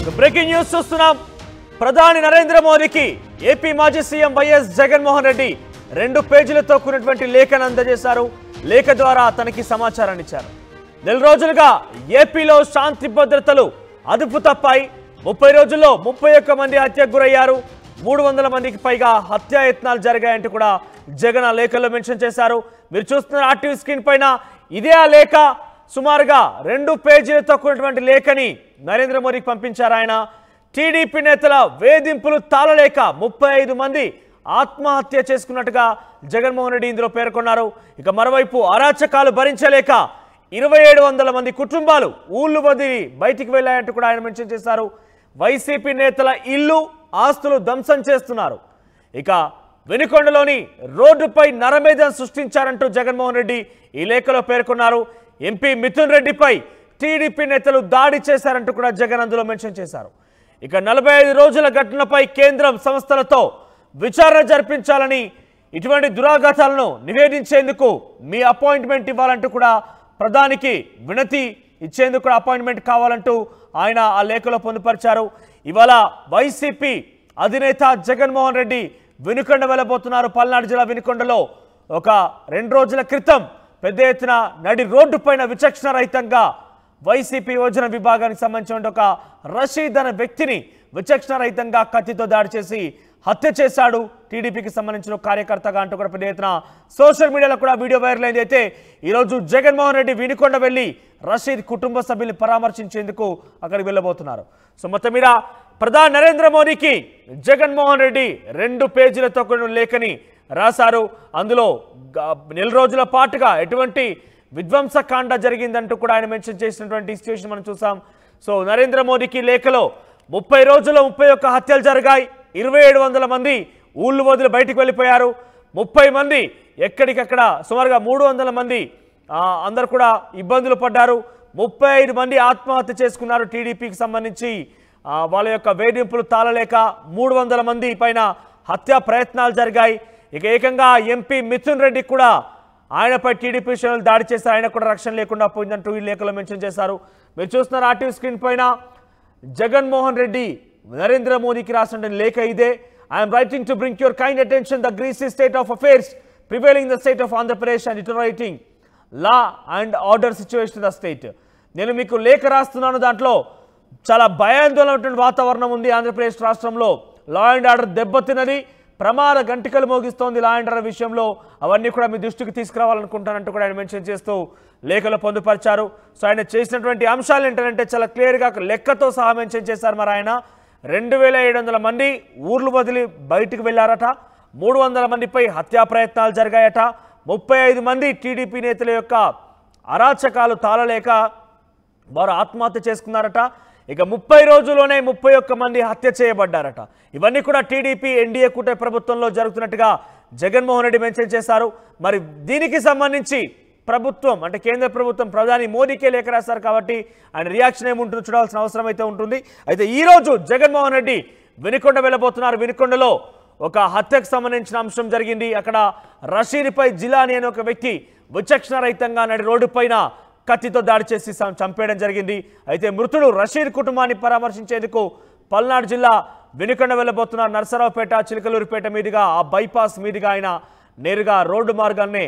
Breaking news చూస్తున్నాం. ప్రధాని నరేంద్ర మోదీకి ఏపీ మాజీ సీఎం వైఎస్ జగన్మోహన్ రెడ్డి 2 పేజీలతో కూడినటువంటి లేఖను అందజేశారు. లేఖ ద్వారా తనకి సమాచారాన్ని ఇచ్చారు. నెల రోజులుగా ఏపీలో శాంతి భద్రతలు అదుపు తప్పాయి. 30 రోజుల్లో 31 మంది హత్యకు గురయ్యారు. 300 మందికి పైగా హత్యాయత్నాలు జరిగాయంటూ కూడా జగన్ ఆ లేఖలో మెన్షన్ చేశారు. మీరు చూస్తున్న ఆర్టీవీ స్క్రీన్ పైన ఇదే ఆ లేఖ. సుమారుగా 2 పేజీలతో కూడినటువంటి లేఖని నరేంద్ర మోదీకి పంపించారు ఆయన. టీడీపీ నేతల వేధింపులు తాళలేక 35 మంది ఆత్మహత్య చేసుకున్నట్టుగా జగన్మోహన్ రెడ్డి ఇందులో పేర్కొన్నారు. ఇక మరోవైపు అరాచకాలు భరించలేక 2700 మంది కుటుంబాలు ఊళ్ళు వదిలి బయటికి వెళ్ళాయంటూ కూడా ఆయన మెన్షన్ చేశారు. వైసీపీ నేతల ఇల్లు ఆస్తులు ధ్వంసం చేస్తున్నారు. ఇక వెనుకొండలోని రోడ్డుపై నరమేధం సృష్టించారంటూ జగన్మోహన్ రెడ్డి ఈ లేఖలో పేర్కొన్నారు. ఎంపీ మిథున్ రెడ్డిపై టీడీపీ నేతలు దాడి చేశారంటూ కూడా జగన్ అందులో మెన్షన్ చేశారు. ఇక 45 రోజుల ఘటనపై కేంద్రం సంస్థలతో విచారణ జరిపించాలని, ఇటువంటి దురాఘాతాలను నివేదించేందుకు మీ అపాయింట్మెంట్ ఇవ్వాలంటూ కూడా ప్రధానికి వినతి ఇచ్చేందుకు అపాయింట్మెంట్ కావాలంటూ ఆయన ఆ లేఖలో పొందుపరిచారు. ఇవాళ వైసీపీ అధినేత జగన్మోహన్ రెడ్డి వినుకొండ వెళ్ళబోతున్నారు. పల్నాడు జిల్లా వినుకొండలో ఒక 2 రోజుల క్రితం పెద్ద ఎత్తున నడి రోడ్డు పైన విచక్షణ రహితంగా వైసీపీ యోజన విభాగానికి సంబంధించిన ఒక రషీద్ అనే వ్యక్తిని విచక్షణ రహితంగా కత్తితో దాడి చేసి హత్య చేశాడు. టీడీపీకి సంబంధించిన కార్యకర్తగా అంటూ కూడా పెద్ద ఎత్తున సోషల్ మీడియాలో కూడా వీడియో వైరల్ అయింది. అయితే ఈరోజు జగన్మోహన్ రెడ్డి వినుకొండ వెళ్ళి రషీద్ కుటుంబ సభ్యుల్ని పరామర్శించేందుకు అక్కడికి వెళ్ళబోతున్నారు. సో మొత్తం మీద ప్రధాని నరేంద్ర మోదీకి జగన్మోహన్ రెడ్డి 2 పేజీలతో కూడిన లేఖని రాశారు. అందులో నెల రోజుల పాటుగా ఎటువంటి విధ్వంసకాండ జరిగిందంటూ కూడా ఆయన మెన్షన్ చేసినటువంటి సిచ్యువేషన్ మనం చూసాం. సో నరేంద్ర మోదీకి లేఖలో 30 రోజుల్లో 31 హత్యలు జరిగాయి. 2700 మంది ఊళ్ళు వదిలి బయటకు వెళ్ళిపోయారు. 30 మంది ఎక్కడికక్కడ సుమారుగా 300 మంది అందరు కూడా ఇబ్బందులు పడ్డారు. 35 మంది ఆత్మహత్య చేసుకున్నారు. టీడీపీకి సంబంధించి వాళ్ళ యొక్క వేధింపులు తాళలేక 300 మంది పైన హత్యా ప్రయత్నాలు జరిగాయి. ఇక ఏకంగా ఎంపీ మిథున్ రెడ్డి కూడా ఆయనపై టీడీపీ శ్రేణులు దాడి చేశారు. ఆయన కూడా రక్షణ లేకుండా పోయిందంటూ ఈ లేఖలో మెన్షన్ చేశారు. మీరు చూస్తున్నారు ఆర్టీవీ స్క్రీన్ పైన జగన్మోహన్ రెడ్డి నరేంద్ర మోదీకి రాసిన లేఖ ఇదే. I'm writing to bring your kind attention the greasy state of affairs prevailing the state of Andhra Pradesh and deteriorating law and order situation the state. నేను మీకు లేఖ రాస్తున్నాను. దాంట్లో చాలా భయాందోళన ఉన్నటువంటి వాతావరణం ఉంది. ఆంధ్రప్రదేశ్ రాష్ట్రంలో లా అండ్ ఆర్డర్ దెబ్బతిన్నది. ప్రమాద గంటికలు మోగిస్తోంది లా అండ్ ఆర్డర్ విషయంలో. అవన్నీ కూడా మీ దృష్టికి తీసుకురావాలనుకుంటానంటూ కూడా ఆయన మెన్షన్ చేస్తూ లేఖలో పొందుపరిచారు. సో ఆయన చేసినటువంటి అంశాలు ఏంటంటే చాలా క్లియర్గా లెక్కతో సహా మెన్షన్ చేశారు. మరి ఆయన 2700 మంది ఊర్లు వదిలి బయటికి వెళ్ళారట. 300 మందిపై హత్యా ప్రయత్నాలు జరిగాయట. 35 మంది టీడీపీ నేతల యొక్క అరాచకాలు తాళలేక వారు ఆత్మహత్య చేసుకున్నారట. ఇక 30 రోజుల్లోనే 31 మంది హత్య చేయబడ్డారట. ఇవన్నీ కూడా టీడీపీ ఎన్డీఏ కూటమి ప్రభుత్వంలో జరుగుతున్నట్టుగా జగన్మోహన్ రెడ్డి మెన్షన్ చేశారు. మరి దీనికి సంబంధించి ప్రభుత్వం అంటే కేంద్ర ప్రభుత్వం ప్రధాని మోదీకే లేఖ రాశారు కాబట్టి ఆయన రియాక్షన్ ఏముంటుందో చూడాల్సిన అవసరం అయితే ఉంటుంది. అయితే ఈరోజు జగన్మోహన్ రెడ్డి వినుకొండ వెళ్ళబోతున్నారు. వినుకొండలో ఒక హత్యకు సంబంధించిన అంశం జరిగింది. అక్కడ రషీద్పై జిలాని అనే ఒక వ్యక్తి విచక్షణ రహితంగా నడి రోడ్డు పైన కత్తితో దాడి చేసి చంపేయడం జరిగింది. అయితే మృతుడు రషీద్ కుటుంబాన్ని పరామర్శించేందుకు పల్నాడు జిల్లా వినుకొండ వెళ్ళబోతున్నారు. నరసరావుపేట చిలకలూరుపేట మీదుగా ఆ బైపాస్ మీదుగా ఆయన నేరుగా రోడ్డు మార్గాన్ని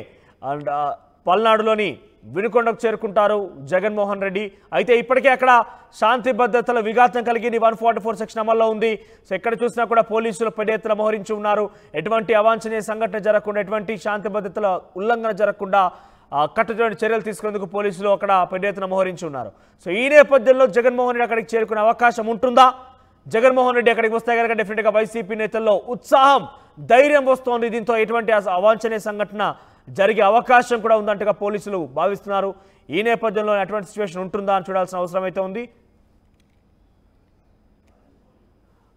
పల్నాడులోని వినుకొండకు చేరుకుంటారు జగన్మోహన్ రెడ్డి. అయితే ఇప్పటికే అక్కడ శాంతి భద్రతల విఘాతం కలిగింది. 144 సెక్షన్ అమల్లో ఉంది. సో ఎక్కడ చూసినా కూడా పోలీసులు పెద్ద ఎత్తున మోహరించి ఉన్నారు. ఎటువంటి అవాంఛనీయ సంఘటన జరగకుండా, ఎటువంటి శాంతి భద్రతల ఉల్లంఘన జరగకుండా కట్టుదిట్టమైన చర్యలు తీసుకునేందుకు పోలీసులు అక్కడ పెద్ద ఎత్తున మోహరించి ఉన్నారు. సో ఈ నేపథ్యంలో జగన్మోహన్ రెడ్డి అక్కడికి చేరుకునే అవకాశం ఉంటుందా? జగన్మోహన్ రెడ్డి అక్కడికి వస్తే కనుక డెఫినెట్గా వైసీపీ నేతల్లో ఉత్సాహం, ధైర్యం వస్తోంది. దీంతో ఎటువంటి అవాంఛనీయ సంఘటన జరిగే అవకాశం కూడా ఉందంటగా పోలీసులు భావిస్తున్నారు. ఈ నేపథ్యంలో అటువంటి సిచ్యువేషన్ ఉంటుందా అని చూడాల్సిన అవసరం అయితే ఉంది.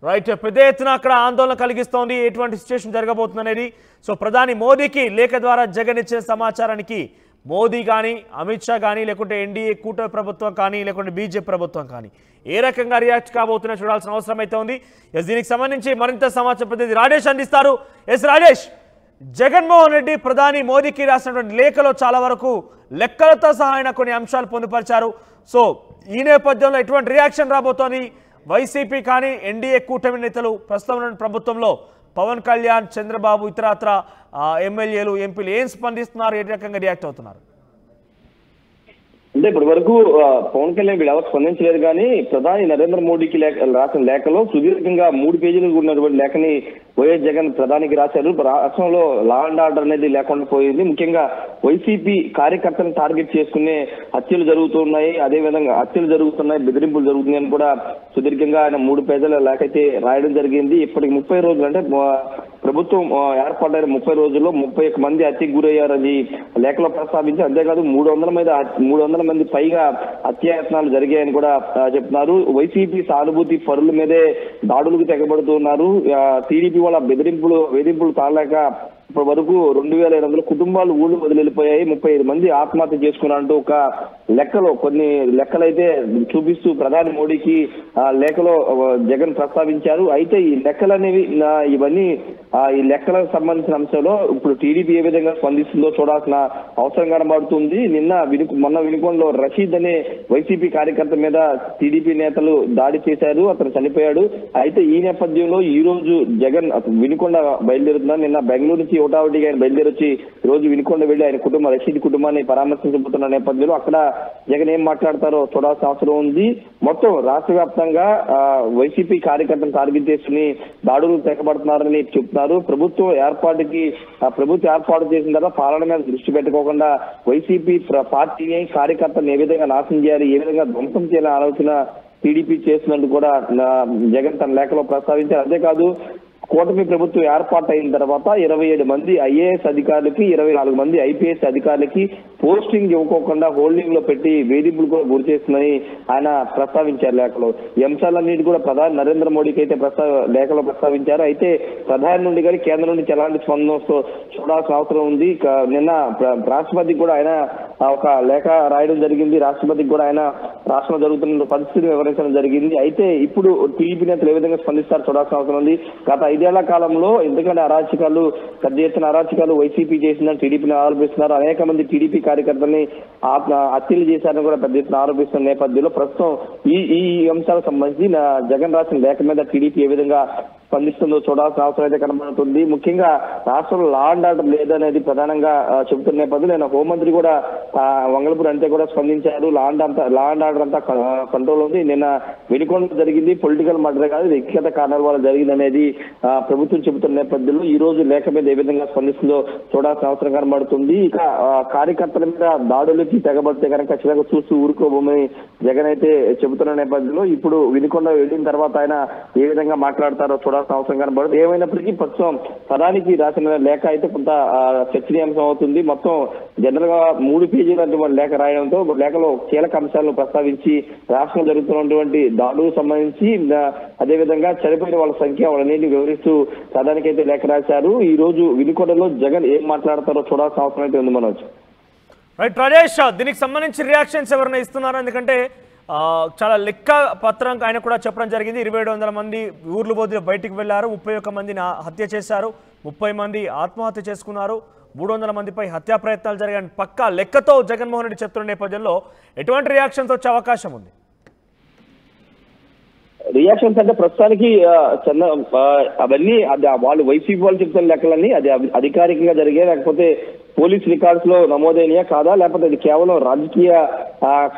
రైట్, పెద్ద ఎత్తున అక్కడ ఆందోళన కలిగిస్తోంది ఎటువంటి సిచ్యువేషన్ జరగబోతుంది అనేది. సో ప్రధాని మోదీకి లేఖ ద్వారా జగన్ ఇచ్చిన సమాచారానికి మోదీ కానీ అమిత్ షా కానీ లేకుంటే ఎన్డీఏ కూటమి ప్రభుత్వం కానీ లేకుంటే బీజేపీ ప్రభుత్వం కానీ ఏ రకంగా రియాక్ట్ కాబోతున్నా చూడాల్సిన అవసరం అయితే ఉంది. దీనికి సంబంధించి మరింత సమాచారం ప్రతినిధి రాజేష్ అందిస్తారు. రాజేష్, జగన్మోహన్ రెడ్డి ప్రధాని మోదీకి రాసినటువంటి లేఖలో చాలా వరకు లెక్కలతో సహా ఆయన కొన్ని అంశాలు పొందుపరిచారు. సో ఈ నేపథ్యంలో ఎటువంటి రియాక్షన్ రాబోతోంది? వైసీపీ కానీ ఎన్డీఏ కూటమి నేతలు ప్రస్తుతం ఉన్న ప్రభుత్వంలో పవన్ కళ్యాణ్, చంద్రబాబు, ఇతరత్ర ఎమ్మెల్యేలు, ఎంపీలు ఏం స్పందిస్తున్నారు, ఏ రకంగా రియాక్ట్ అవుతున్నారు? అంటే ఇప్పటి వరకు పవన్ కళ్యాణ్ వీళ్ళు ఎవరు స్పందించలేదు, కానీ ప్రధాని నరేంద్ర మోడీకి రాసిన లేఖలో సుదీర్ఘంగా 3 పేజీలు ఉన్నటువంటి లేఖని వైఎస్ జగన్ ప్రధానికి రాశారు. రాష్ట్రంలో లా అండ్ ఆర్డర్ అనేది లేకుండా పోయింది. ముఖ్యంగా వైసీపీ కార్యకర్తలను టార్గెట్ చేసుకునే హత్యలు జరుగుతున్నాయి, అదేవిధంగా హత్యలు జరుగుతున్నాయి, బెదిరింపులు జరుగుతున్నాయని కూడా సుదీర్ఘంగా ఆయన 3 పేజీల లేఖ అయితే రాయడం జరిగింది. ఇప్పటికి 30 రోజులు అంటే ప్రభుత్వం ఏర్పాటైన 30 రోజుల్లో 31 మంది హత్యకు గురయ్యారని లేఖలో ప్రస్తావించి, అంతేకాదు 300 మంది పైగా హత్యాయత్నాలు జరిగాయని కూడా చెప్తున్నారు. వైసీపీ సానుభూతి పరుల మీదే దాడులకు తెగబడుతున్నారు. టీడీపీ వాళ్ళ వేధింపులు తాళలేక ఇప్పటి వరకు 2700 కుటుంబాలు ఊళ్ళు వదిలిపోయాయి, 35 మంది ఆత్మహత్య చేసుకున్నారంటూ ఒక లెక్కలో కొన్ని లెక్కలైతే చూపిస్తూ ప్రధాని మోడీకి లేఖలో జగన్ ప్రస్తావించారు. అయితే ఈ లెక్కలు అనేవి ఇవన్నీ ఈ లెక్కలకు సంబంధించిన అంశంలో ఇప్పుడు టీడీపీ ఏ విధంగా స్పందిస్తుందో చూడాల్సిన అవసరం కనబడుతుంది. మొన్న వినుకొండలో రషీద్ అనే వైసీపీ కార్యకర్త మీద టీడీపీ నేతలు దాడి చేశారు, అతను చనిపోయాడు. అయితే ఈ నేపథ్యంలో ఈ రోజు జగన్ వినుకొండ బయలుదేరుతున్నారు. నిన్న బెంగళూరు నుంచి ఒకటావటిగా ఆయన బయలుదేరొచ్చి రోజు వినుకొండ వెళ్లి ఆయన కుటుంబం రషీద్ కుటుంబాన్ని పరామర్శించబోతున్న నేపథ్యంలో అక్కడ జగన్ ఏం మాట్లాడతారో చూడాల్సిన అవసరం ఉంది. మొత్తం రాష్ట్ర వ్యాప్తంగా వైసీపీ కార్యకర్తలు టార్గెట్ చేసుకుని దాడులు తెగబడుతున్నారని చెప్తున్నారు. ప్రభుత్వం ఏర్పాటు చేసిన తర్వాత పాలన మీద దృష్టి పెట్టుకోకుండా వైసీపీ పార్టీని కార్యకర్తలను ఏ విధంగా నాశనం చేయాలి, ఏ విధంగా ధ్వంసం చేయాలని ఆలోచన టీడీపీ చేసినట్టు కూడా జగన్ తన లేఖలో ప్రస్తావించారు. అంతేకాదు కూటమి ప్రభుత్వం ఏర్పాటైన తర్వాత 27 మంది ఐఏఎస్ అధికారులకి, 24 మంది ఐపీఎస్ అధికారులకి పోస్టింగ్ ఇవ్వకోకుండా హోల్డింగ్ లో పెట్టి వేధింపులు కూడా గురి చేస్తుందని ఆయన ప్రస్తావించారు లేఖలో. ఈ అంశాలన్నిటి కూడా ప్రధాని నరేంద్ర మోడీకి అయితే లేఖలో ప్రస్తావించారు. అయితే ప్రధాని నుండి కానీ కేంద్రం నుంచి ఎలాంటి స్పందన చూడాల్సిన అవసరం ఉంది. నిన్న రాష్ట్రపతికి కూడా ఆయన ఒక లేఖ రాయడం జరిగింది. రాష్ట్రపతికి కూడా ఆయన రాష్ట్రంలో జరుగుతున్న పరిస్థితిని వివరించడం జరిగింది. అయితే ఇప్పుడు టీడీపీ నేతలు ఏ విధంగా స్పందిస్తారు చూడాల్సిన అవసరం ఉంది. గత 5 ఏళ్ల కాలంలో ఎందుకంటే పెద్ద ఎత్తున అరాచకాలు వైసీపీ చేసిందని టీడీపీని ఆరోపిస్తున్నారు. అనేక మంది టీడీపీ కార్యకర్తల్ని హత్యలు చేశారని కూడా పెద్ద ఎత్తున ఆరోపిస్తున్న నేపథ్యంలో ప్రస్తుతం ఈ అంశాలకు సంబంధించి జగన్ రాసిన లేఖ మీద టీడీపీ ఏ విధంగా స్పందిస్తుందో చూడాల్సిన అవసరం అయితే కనబడుతుంది. ముఖ్యంగా రాష్ట్రంలో లా అండ్ ఆర్డర్ లేదనేది ప్రధానంగా చెబుతున్న నేపథ్యంలో నేను హోంమంత్రి కూడా వంగలపూడి అంతే కూడా స్పందించారు. లా అండ్ ఆర్డర్ అంతా కంట్రోల్ ఉంది. నిన్న వినుకొండ జరిగింది పొలిటికల్ మర్డర్ కాదు, వ్యక్తిగత కారణాల వల్ల జరిగింది అనేది ప్రభుత్వం చెబుతున్న నేపథ్యంలో ఈ రోజు లేఖ మీద ఏ విధంగా స్పందిస్తుందో చూడాల్సిన అవసరం కనబడుతుంది. ఇక కార్యకర్తల మీద దాడులకి తెగబడితే కనుక ఖచ్చితంగా చూస్తూ ఊరుకోబోమని జగన్ అయితే చెబుతున్న నేపథ్యంలో ఇప్పుడు వినుకొండ వెళ్ళిన తర్వాత ఆయన ఏ విధంగా మాట్లాడతారో చూడాల్సిన అవసరం కనబడుతుంది. ఏమైనప్పటికీ ప్రస్తుతం ప్రధానికి రాసిన లేఖ అయితే కొంత చర్చనీయాంశం అవుతుంది. మొత్తం జనరల్ గా 3 పేజీల లేఖ రాయడంతో లేఖలో కీలక అంశాలను ప్రస్తావించి రాష్ట్రంలో జరుగుతున్నటువంటి దాడులకు సంబంధించి అదేవిధంగా చనిపోయిన వాళ్ళ సంఖ్య వాళ్ళని వివరిస్తూ ప్రధానికి అయితే లేఖ రాశారు. ఈ రోజు వినుకొండలో జగన్ ఏం మాట్లాడతారో చూడాల్సిన అవసరం అయితే ఉంది. మనోజ్ రైట్ రాజేష్, దీనికి సంబంధించి రియాక్షన్స్ ఎవరైనా ఇస్తున్నారు? ఎందుకంటే చాలా లెక్క పత్రం ఆయన కూడా చెప్పడం జరిగింది. 2700 మంది ఊర్లు బోధి బయటికి వెళ్లారు, 31 మందిని హత్య చేశారు, 30 మంది ఆత్మహత్య చేసుకున్నారు, 300 మందిపై హత్యా ప్రయత్నాలు జరిగాయని పక్కా లెక్కతో జగన్మోహన్ రెడ్డి చెప్తున్న నేపథ్యంలో ఎటువంటి రియాక్షన్స్ వచ్చే అవకాశం ఉంది? రియాక్షన్స్ అంటే ప్రస్తుతానికి అవన్నీ వాళ్ళు వైసీపీ వాళ్ళు చెప్తున్న లెక్కలన్నీ అది అధికారికంగా జరిగాయి, లేకపోతే పోలీస్ రికార్డ్స్ లో నమోదైనయా కాదా, లేకపోతే అది కేవలం రాజకీయ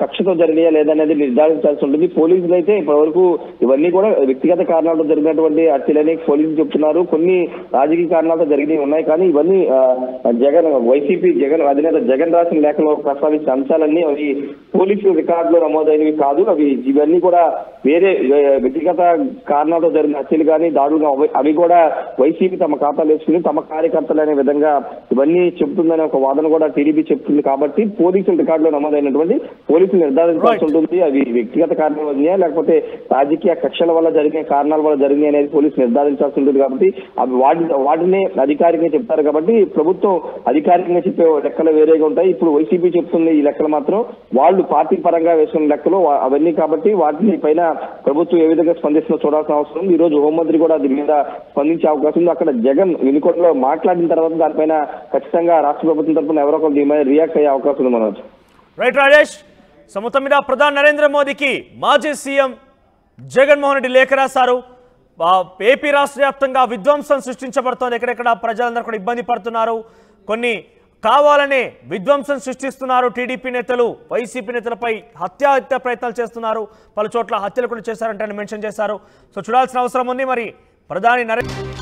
కక్షతో జరిగినాయా లేదనేది నిర్ధారించాల్సి ఉంటుంది. పోలీసులు అయితే ఇప్పటివరకు ఇవన్నీ కూడా వ్యక్తిగత కారణాలతో జరిగినటువంటి హత్యలని పోలీసులు చెప్తున్నారు. కొన్ని రాజకీయ కారణాలతో జరిగినవి ఉన్నాయి, కానీ ఇవన్నీ వైసీపీ అధినేత జగన్ రాసిన లేఖలో ప్రస్తావించిన అంశాలన్నీ అవి పోలీసు రికార్డులో నమోదైనవి కాదు. ఇవన్నీ కూడా వేరే వ్యక్తిగత కారణాలతో జరిగిన హత్యలు కానీ దాడులు అవి కూడా వైసీపీ తమ ఖాతాలు వేసుకుని తమ కార్యకర్తలు అనే విధంగా ఇవన్నీ చెబుతుందనే ఒక వాదన కూడా టీడీపీ చెప్తుంది. కాబట్టి పోలీసుల రికార్డులో నమోదైనటువంటి పోలీసులు నిర్ధారించాల్సి ఉంటుంది. అవి వ్యక్తిగత కారణాలు ఉన్నాయా లేకపోతే రాజకీయ కక్షల వల్ల జరిగిన కారణాల వల్ల జరిగినాయి అనేది పోలీసులు నిర్ధారించాల్సి ఉంటుంది. కాబట్టి అవి వాటినే అధికారికంగా చెప్తారు. కాబట్టి ప్రభుత్వం అధికారికంగా చెప్పే లెక్కలు వేరేగా ఉంటాయి. ఇప్పుడు వైసీపీ చెప్తుంది ఈ లెక్కలు మాత్రం వాళ్ళు పార్టీ పరంగా వేసుకున్న లెక్కలు అవన్నీ. కాబట్టి వాటిని పైన ప్రభుత్వం ఏ విధంగా స్పందిస్తుందో చూడాల్సిన అవసరం ఉంది. ఈ రోజు హోంమంత్రి కూడా దీని మీద స్పందించే అవకాశం ఉంది. అక్కడ జగన్ వినుకొండలో మాట్లాడిన తర్వాత దానిపైన ఖచ్చితంగా రాష్ట్ర ప్రభుత్వం తరఫున ఎవరో ఒకరు దీని మీద రియాక్ట్ అయ్యే అవకాశం ఉంది. మనోజ్ రైట్ రాజేష్, మొత్తం మీద ప్రధాని నరేంద్ర మోదీకి మాజీ సీఎం జగన్మోహన్ రెడ్డి లేఖ రాశారు. ఏపీ రాష్ట్ర వ్యాప్తంగా విధ్వంసం సృష్టించబడుతోంది. ఎక్కడెక్కడ ప్రజలందరూ కూడా ఇబ్బంది పడుతున్నారు. కొన్ని కావాలనే విధ్వంసం సృష్టిస్తున్నారు. టీడీపీ నేతలు వైసీపీ నేతలపై హత్య ప్రయత్నాలు చేస్తున్నారు. పలు చోట్ల హత్యలు కూడా చేశారంటే మెన్షన్ చేశారు. సో చూడాల్సిన అవసరం ఉంది. మరి ప్రధాని నరేంద్ర